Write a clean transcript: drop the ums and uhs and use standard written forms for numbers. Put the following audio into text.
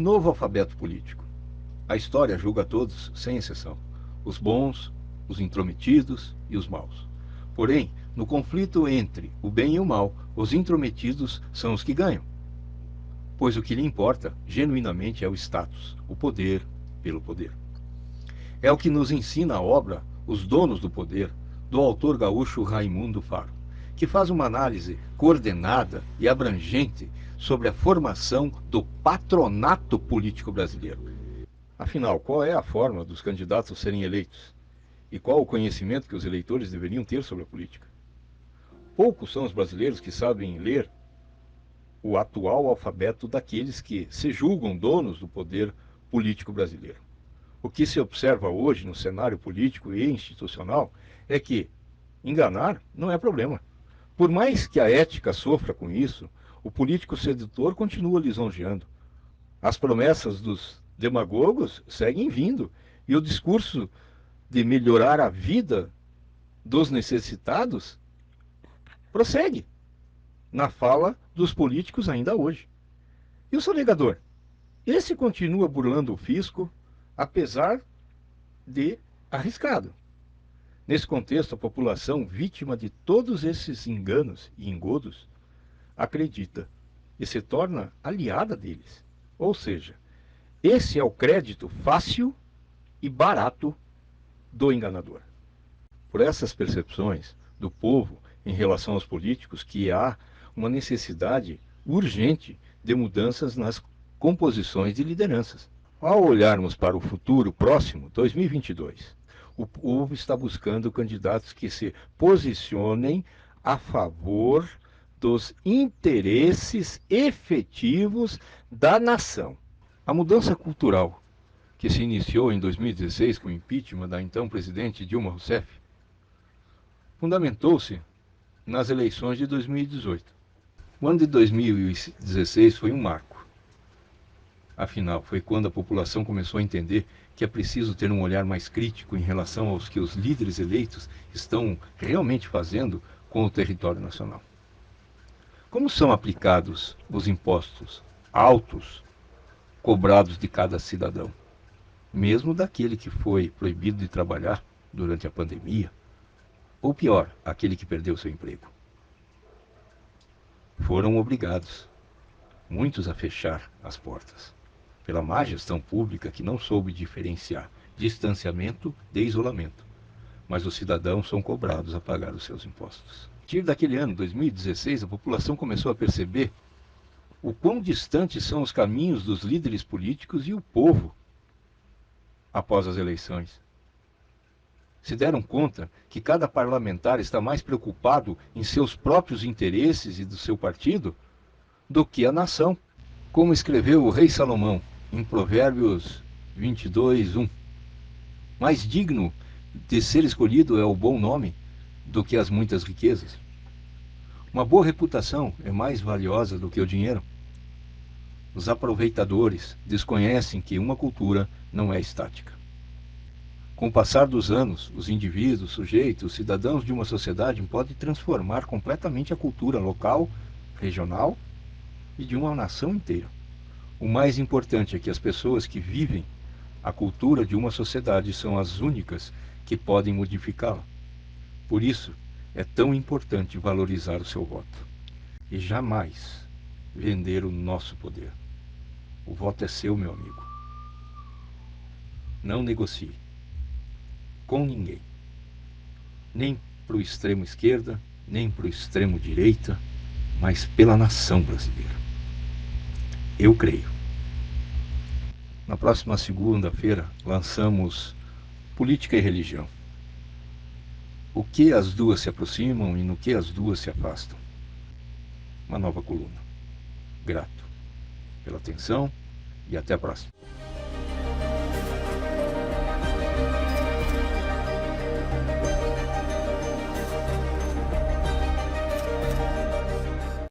novo alfabeto político. A história julga todos, sem exceção, os bons, os intrometidos e os maus. Porém, no conflito entre o bem e o mal, os intrometidos são os que ganham, pois o que lhe importa, genuinamente, é o status, o poder pelo poder. É o que nos ensina a obra Os Donos do Poder, do autor gaúcho Raimundo Faro, que faz uma análise coordenada e abrangente sobre a formação do patronato político brasileiro. Afinal, qual é a forma dos candidatos serem eleitos? E qual o conhecimento que os eleitores deveriam ter sobre a política? Poucos são os brasileiros que sabem ler o atual alfabeto daqueles que se julgam donos do poder político brasileiro. O que se observa hoje no cenário político e institucional é que enganar não é problema. Por mais que a ética sofra com isso, o político sedutor continua lisonjeando. As promessas dos demagogos seguem vindo e o discurso de melhorar a vida dos necessitados prossegue na fala dos políticos ainda hoje. E o sonegador? Esse continua burlando o fisco, apesar de arriscado. Nesse contexto, a população, vítima de todos esses enganos e engodos, acredita e se torna aliada deles. Ou seja, esse é o crédito fácil e barato do enganador. Por essas percepções do povo em relação aos políticos que há uma necessidade urgente de mudanças nas composições de lideranças. Ao olharmos para o futuro próximo, 2022, o povo está buscando candidatos que se posicionem a favor dos interesses efetivos da nação. A mudança cultural que se iniciou em 2016 com o impeachment da então presidente Dilma Rousseff fundamentou-se nas eleições de 2018. O ano de 2016 foi um marco. Afinal, foi quando a população começou a entender que é preciso ter um olhar mais crítico em relação aos que os líderes eleitos estão realmente fazendo com o território nacional. Como são aplicados os impostos altos cobrados de cada cidadão, mesmo daquele que foi proibido de trabalhar durante a pandemia, ou pior, aquele que perdeu seu emprego? Foram obrigados, muitos, a fechar as portas, pela má gestão pública que não soube diferenciar distanciamento de isolamento. Mas os cidadãos são cobrados a pagar os seus impostos. A partir daquele ano, 2016, a população começou a perceber o quão distantes são os caminhos dos líderes políticos e o povo após as eleições. Se deram conta que cada parlamentar está mais preocupado em seus próprios interesses e do seu partido do que a nação. Como escreveu o rei Salomão em Provérbios 22:1, mais digno de ser escolhido é o bom nome do que as muitas riquezas. Uma boa reputação é mais valiosa do que o dinheiro. Os aproveitadores desconhecem que uma cultura não é estática. Com o passar dos anos, os indivíduos, sujeitos, cidadãos de uma sociedade podem transformar completamente a cultura local, regional e de uma nação inteira. O mais importante é que as pessoas que vivem a cultura de uma sociedade são as únicas que podem modificá-la. Por isso, é tão importante valorizar o seu voto e jamais vender o nosso poder. O voto é seu, meu amigo. Não negocie com ninguém, nem para o extremo esquerda, nem para o extremo direita, mas pela nação brasileira. Eu creio. Na próxima segunda-feira lançamos Política e Religião. O que as duas se aproximam e no que as duas se afastam. Uma nova coluna. Grato pela atenção e até a próxima.